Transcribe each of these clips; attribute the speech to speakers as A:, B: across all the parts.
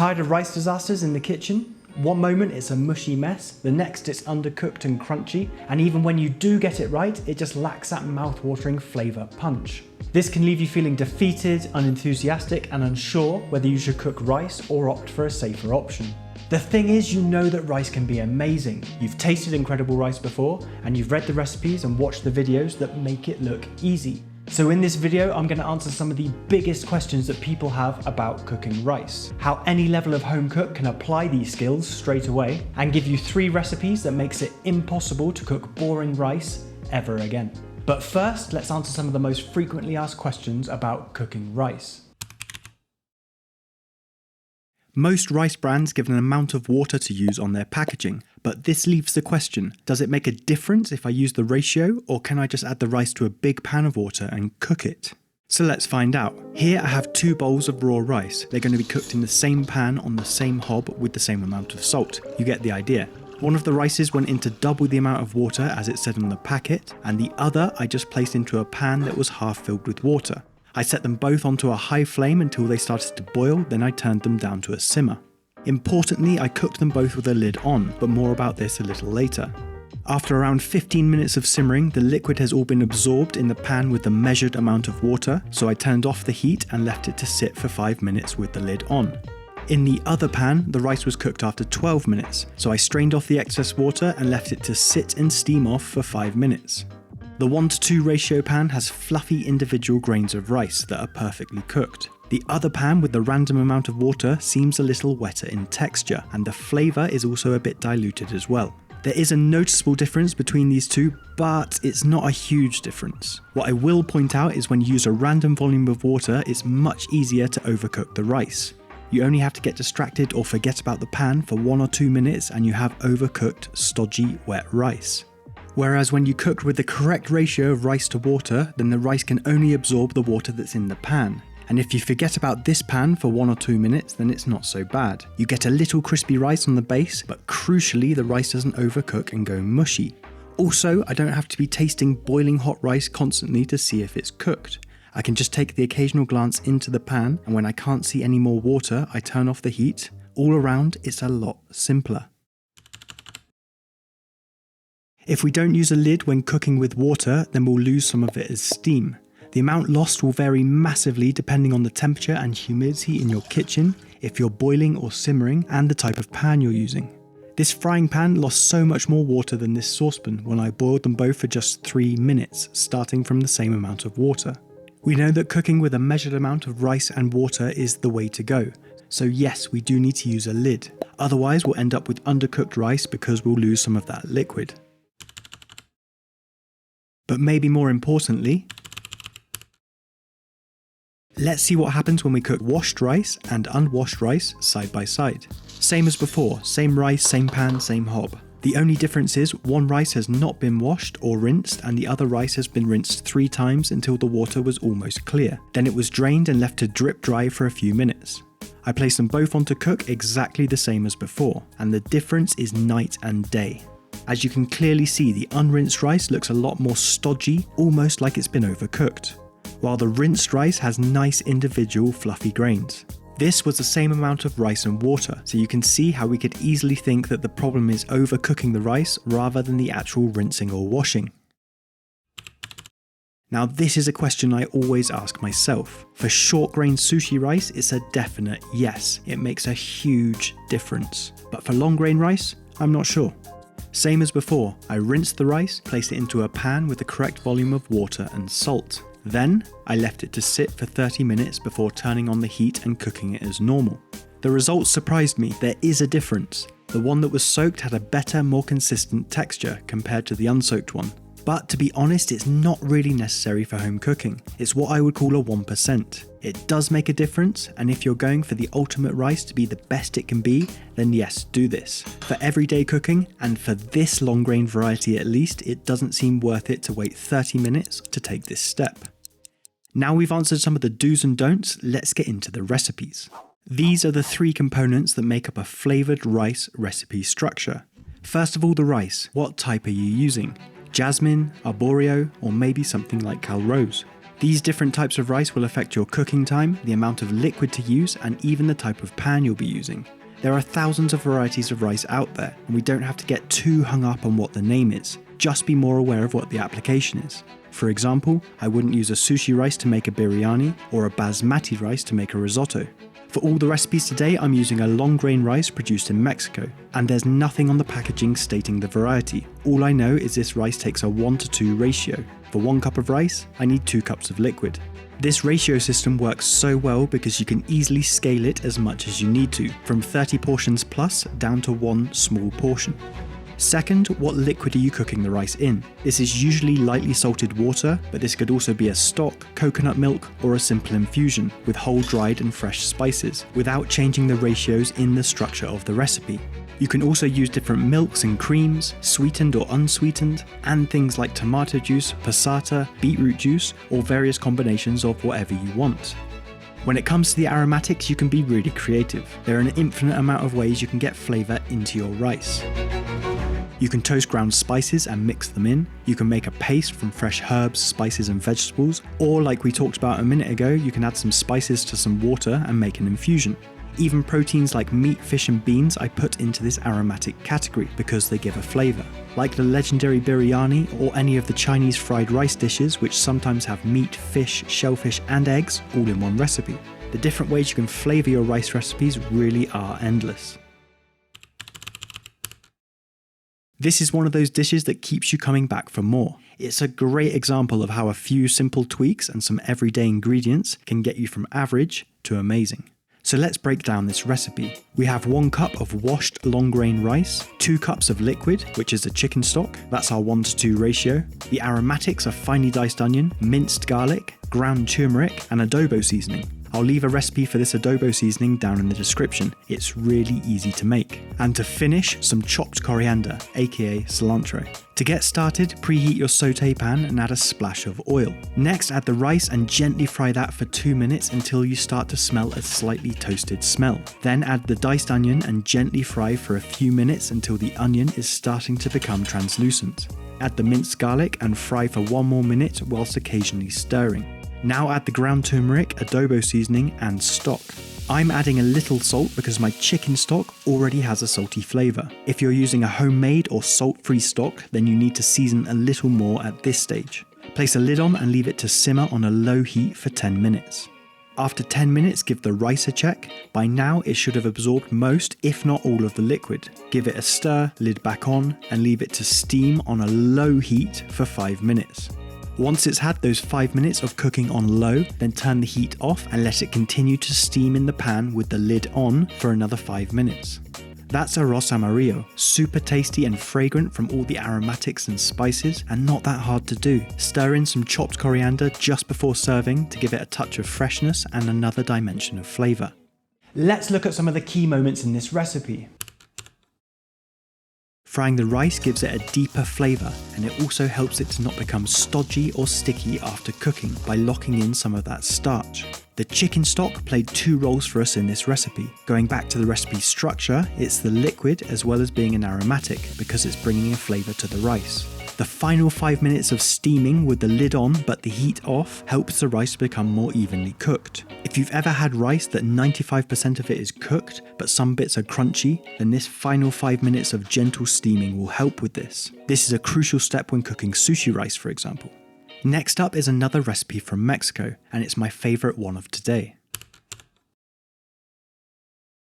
A: Tired of rice disasters in the kitchen? One moment it's a mushy mess, the next it's undercooked and crunchy, and even when you do get it right, it just lacks that mouth-watering flavour punch. This can leave you feeling defeated, unenthusiastic, and unsure whether you should cook rice or opt for a safer option. The thing is, you know that rice can be amazing. You've tasted incredible rice before, and you've read the recipes and watched the videos that make it look easy. So in this video, I'm going to answer some of the biggest questions that people have about cooking rice, how any level of home cook can apply these skills straight away, and give you 3 recipes that makes it impossible to cook boring rice ever again. But first, let's answer some of the most frequently asked questions about cooking rice. Most rice brands give an amount of water to use on their packaging, but this leaves the question, does it make a difference if I use the ratio, or can I just add the rice to a big pan of water and cook it? So let's find out. Here I have 2 bowls of raw rice. They're going to be cooked in the same pan on the same hob with the same amount of salt. You get the idea. One of the rices went into double the amount of water as it said on the packet, and the other I just placed into a pan that was half filled with water. I set them both onto a high flame until they started to boil, then I turned them down to a simmer. Importantly, I cooked them both with a lid on, but more about this a little later. After around 15 minutes of simmering, the liquid has all been absorbed in the pan with the measured amount of water, so I turned off the heat and left it to sit for 5 minutes with the lid on. In the other pan, the rice was cooked after 12 minutes, so I strained off the excess water and left it to sit and steam off for 5 minutes. The 1:2 ratio pan has fluffy individual grains of rice that are perfectly cooked. The other pan with the random amount of water seems a little wetter in texture, and the flavour is also a bit diluted as well. There is a noticeable difference between these two, but it's not a huge difference. What I will point out is when you use a random volume of water, it's much easier to overcook the rice. You only have to get distracted or forget about the pan for 1 or 2 minutes and you have overcooked, stodgy, wet rice. Whereas when you cook with the correct ratio of rice to water, then the rice can only absorb the water that's in the pan. And if you forget about this pan for 1 or 2 minutes, then it's not so bad. You get a little crispy rice on the base, but crucially the rice doesn't overcook and go mushy. Also, I don't have to be tasting boiling hot rice constantly to see if it's cooked. I can just take the occasional glance into the pan, and when I can't see any more water, I turn off the heat. All around, it's a lot simpler. If we don't use a lid when cooking with water, then we'll lose some of it as steam. The amount lost will vary massively depending on the temperature and humidity in your kitchen, if you're boiling or simmering, and the type of pan you're using. This frying pan lost so much more water than this saucepan when I boiled them both for just 3 minutes, starting from the same amount of water. We know that cooking with a measured amount of rice and water is the way to go. So yes, we do need to use a lid. Otherwise we'll end up with undercooked rice because we'll lose some of that liquid. But maybe more importantly, let's see what happens when we cook washed rice and unwashed rice side by side. Same as before, same rice, same pan, same hob. The only difference is one rice has not been washed or rinsed and the other rice has been rinsed 3 times until the water was almost clear. Then it was drained and left to drip dry for a few minutes. I placed them both on to cook exactly the same as before, and the difference is night and day. As you can clearly see, the unrinsed rice looks a lot more stodgy, almost like it's been overcooked, while the rinsed rice has nice individual fluffy grains. This was the same amount of rice and water, so you can see how we could easily think that the problem is overcooking the rice rather than the actual rinsing or washing. Now this is a question I always ask myself. For short grain sushi rice, it's a definite yes, it makes a huge difference. But for long grain rice, I'm not sure. Same as before, I rinsed the rice, placed it into a pan with the correct volume of water and salt. Then, I left it to sit for 30 minutes before turning on the heat and cooking it as normal. The results surprised me, there is a difference. The one that was soaked had a better, more consistent texture compared to the unsoaked one. But to be honest, it's not really necessary for home cooking. It's what I would call a 1%. It does make a difference, and if you're going for the ultimate rice to be the best it can be, then yes, do this. For everyday cooking, and for this long grain variety at least, it doesn't seem worth it to wait 30 minutes to take this step. Now we've answered some of the do's and don'ts, let's get into the recipes. These are the 3 components that make up a flavoured rice recipe structure. First of all, the rice. What type are you using? Jasmine, arborio, or maybe something like ARROZ. These different types of rice will affect your cooking time, the amount of liquid to use, and even the type of pan you'll be using. There are thousands of varieties of rice out there, and we don't have to get too hung up on what the name is. Just be more aware of what the application is. For example, I wouldn't use a sushi rice to make a biryani, or a basmati rice to make a risotto. For all the recipes today, I'm using a long grain rice produced in Mexico, and there's nothing on the packaging stating the variety. All I know is this rice takes a 1:2 ratio. For 1 cup of rice, I need 2 cups of liquid. This ratio system works so well because you can easily scale it as much as you need to, from 30 portions plus down to 1 small portion. Second, what liquid are you cooking the rice in? This is usually lightly salted water, but this could also be a stock, coconut milk, or a simple infusion with whole dried and fresh spices, without changing the ratios in the structure of the recipe. You can also use different milks and creams, sweetened or unsweetened, and things like tomato juice, passata, beetroot juice, or various combinations of whatever you want. When it comes to the aromatics, you can be really creative. There are an infinite amount of ways you can get flavour into your rice. You can toast ground spices and mix them in. You can make a paste from fresh herbs, spices and vegetables, or like we talked about a minute ago, you can add some spices to some water and make an infusion. Even proteins like meat, fish and beans I put into this aromatic category because they give a flavour. Like the legendary biryani or any of the Chinese fried rice dishes which sometimes have meat, fish, shellfish and eggs all in one recipe. The different ways you can flavour your rice recipes really are endless. This is one of those dishes that keeps you coming back for more. It's a great example of how a few simple tweaks and some everyday ingredients can get you from average to amazing. So let's break down this recipe. We have 1 cup of washed long grain rice, 2 cups of liquid, which is a chicken stock, that's our 1:2 ratio. The aromatics are finely diced onion, minced garlic, ground turmeric, and adobo seasoning. I'll leave a recipe for this adobo seasoning down in the description. It's really easy to make. And to finish, some chopped coriander, aka cilantro. To get started, preheat your sauté pan and add a splash of oil. Next, add the rice and gently fry that for 2 minutes until you start to smell a slightly toasted smell. Then add the diced onion and gently fry for a few minutes until the onion is starting to become translucent. Add the minced garlic and fry for 1 more minute whilst occasionally stirring. Now add the ground turmeric, adobo seasoning and stock. I'm adding a little salt because my chicken stock already has a salty flavour. If you're using a homemade or salt-free stock, then you need to season a little more at this stage. Place a lid on and leave it to simmer on a low heat for 10 minutes. After 10 minutes, give the rice a check. By now, it should have absorbed most, if not all of the liquid. Give it a stir, lid back on, and leave it to steam on a low heat for 5 minutes. Once it's had those 5 minutes of cooking on low, then turn the heat off and let it continue to steam in the pan with the lid on for another 5 minutes. That's arroz amarillo, super tasty and fragrant from all the aromatics and spices, and not that hard to do. Stir in some chopped coriander just before serving to give it a touch of freshness and another dimension of flavour. Let's look at some of the key moments in this recipe. Frying the rice gives it a deeper flavour, and it also helps it to not become stodgy or sticky after cooking by locking in some of that starch. The chicken stock played 2 roles for us in this recipe. Going back to the recipe structure, it's the liquid as well as being an aromatic because it's bringing a flavour to the rice. The final 5 minutes of steaming with the lid on but the heat off helps the rice become more evenly cooked. If you've ever had rice that 95% of it is cooked but some bits are crunchy, then this final 5 minutes of gentle steaming will help with this. This is a crucial step when cooking sushi rice, for example. Next up is another recipe from Mexico, and it's my favourite one of today.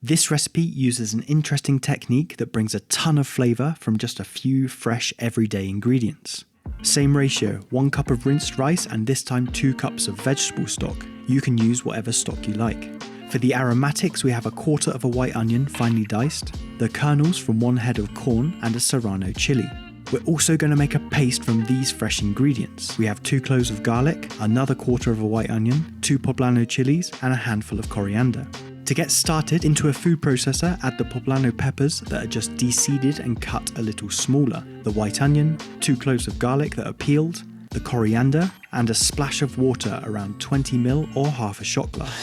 A: This recipe uses an interesting technique that brings a ton of flavour from just a few fresh everyday ingredients. Same ratio, 1 cup of rinsed rice and this time 2 cups of vegetable stock. You can use whatever stock you like. For the aromatics, we have 1/4 of a white onion finely diced, the kernels from 1 head of corn and a serrano chili. We're also going to make a paste from these fresh ingredients. We have 2 cloves of garlic, another 1/4 of a white onion, 2 poblano chilies and a handful of coriander. To get started, into a food processor, add the poblano peppers that are just de-seeded and cut a little smaller, the white onion, 2 cloves of garlic that are peeled, the coriander, and a splash of water around 20 ml or half a shot glass.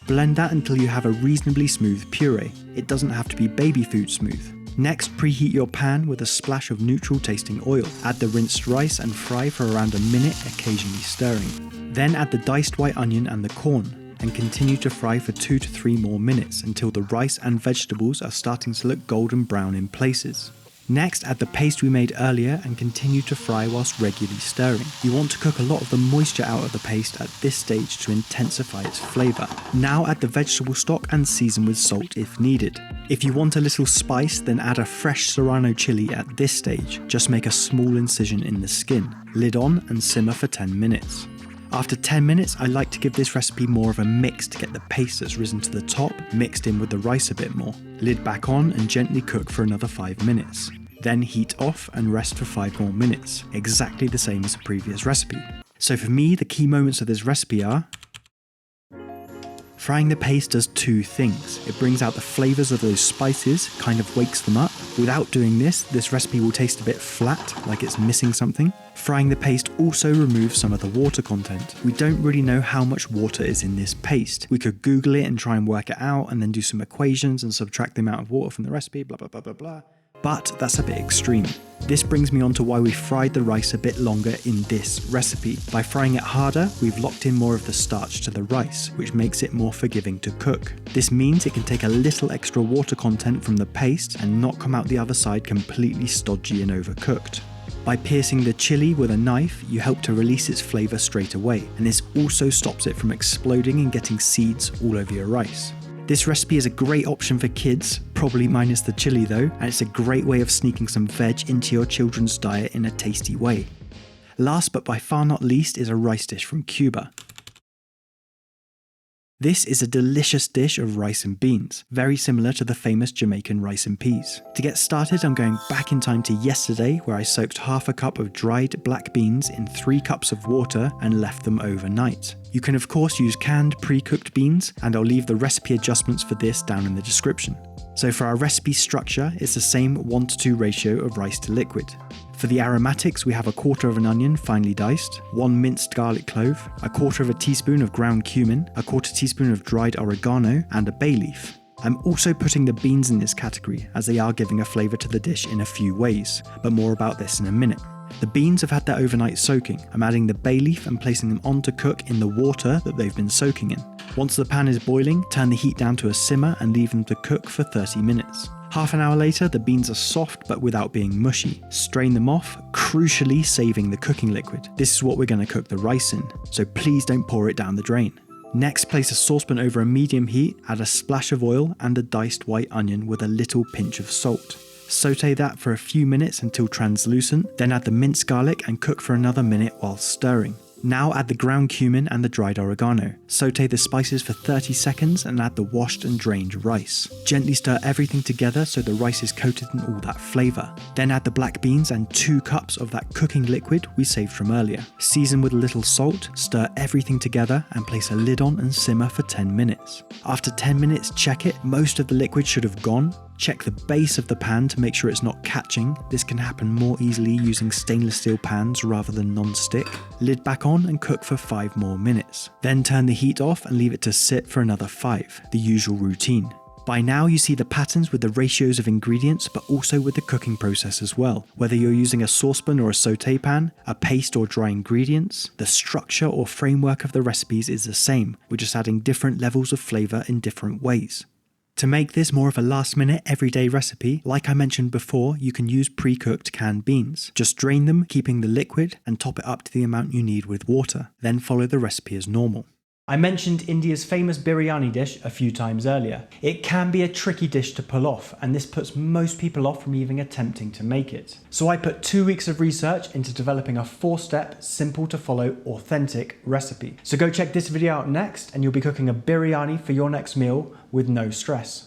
A: Blend that until you have a reasonably smooth puree. It doesn't have to be baby food smooth. Next, preheat your pan with a splash of neutral tasting oil. Add the rinsed rice and fry for around a minute, occasionally stirring. Then add the diced white onion and the corn, and continue to fry for 2 to 3 more minutes until the rice and vegetables are starting to look golden brown in places. Next, add the paste we made earlier and continue to fry whilst regularly stirring. You want to cook a lot of the moisture out of the paste at this stage to intensify its flavour. Now add the vegetable stock and season with salt if needed. If you want a little spice, then add a fresh serrano chili at this stage. Just make a small incision in the skin. Lid on and simmer for 10 minutes. After 10 minutes, I like to give this recipe more of a mix to get the paste that's risen to the top mixed in with the rice a bit more. Lid back on and gently cook for another 5 minutes. Then heat off and rest for 5 more minutes, exactly the same as the previous recipe. So for me, the key moments of this recipe are: frying the paste does 2 things. It brings out the flavours of those spices, kind of wakes them up. Without doing this recipe will taste a bit flat, like it's missing something. Frying the paste also removes some of the water content. We don't really know how much water is in this paste. We could Google it and try and work it out and then do some equations and subtract the amount of water from the recipe, blah, blah, blah, blah, blah. But that's a bit extreme. This brings me on to why we fried the rice a bit longer in this recipe. By frying it harder, we've locked in more of the starch to the rice, which makes it more forgiving to cook. This means it can take a little extra water content from the paste and not come out the other side completely stodgy and overcooked. By piercing the chili with a knife, you help to release its flavour straight away, and this also stops it from exploding and getting seeds all over your rice. This recipe is a great option for kids, probably minus the chili though, and it's a great way of sneaking some veg into your children's diet in a tasty way. Last but by far not least is a rice dish from Cuba. This is a delicious dish of rice and beans, very similar to the famous Jamaican rice and peas. To get started, I'm going back in time to yesterday, where I soaked half a cup of dried black beans in 3 cups of water and left them overnight. You can of course use canned pre-cooked beans, and I'll leave the recipe adjustments for this down in the description. So for our recipe structure, it's the same 1:2 ratio of rice to liquid. For the aromatics, we have 1/4 of an onion finely diced, 1 minced garlic clove, 1/4 of a teaspoon of ground cumin, 1/4 teaspoon of dried oregano, and a bay leaf. I'm also putting the beans in this category, as they are giving a flavour to the dish in a few ways, but more about this in a minute. The beans have had their overnight soaking. I'm adding the bay leaf and placing them on to cook in the water that they've been soaking in. Once the pan is boiling, turn the heat down to a simmer and leave them to cook for 30 minutes. Half an hour later, the beans are soft but without being mushy. Strain them off, crucially saving the cooking liquid. This is what we're going to cook the rice in, so please don't pour it down the drain. Next, place a saucepan over a medium heat, add a splash of oil and a diced white onion with a little pinch of salt. Saute that for a few minutes until translucent, then add the minced garlic and cook for another minute while stirring. Now add the ground cumin and the dried oregano. Saute the spices for 30 seconds and add the washed and drained rice. Gently stir everything together so the rice is coated in all that flavour. Then add the black beans and 2 cups of that cooking liquid we saved from earlier. Season with a little salt, stir everything together and place a lid on and simmer for 10 minutes. After 10 minutes, check it. Most of the liquid should have gone. Check the base of the pan to make sure it's not catching. This can happen more easily using stainless steel pans rather than non-stick. Lid back on and cook for 5 more minutes. Then turn the heat off and leave it to sit for another 5, the usual routine. By now you see the patterns with the ratios of ingredients, but also with the cooking process as well. Whether you're using a saucepan or a saute pan, a paste or dry ingredients, the structure or framework of the recipes is the same. We're just adding different levels of flavour in different ways. To make this more of a last-minute, everyday recipe, like I mentioned before, you can use pre-cooked canned beans. Just drain them, keeping the liquid, and top it up to the amount you need with water. Then follow the recipe as normal. I mentioned India's famous biryani dish a few times earlier. It can be a tricky dish to pull off, and this puts most people off from even attempting to make it. So I put 2 weeks of research into developing a 4-step, simple to follow, authentic recipe. So go check this video out next, and you'll be cooking a biryani for your next meal with no stress.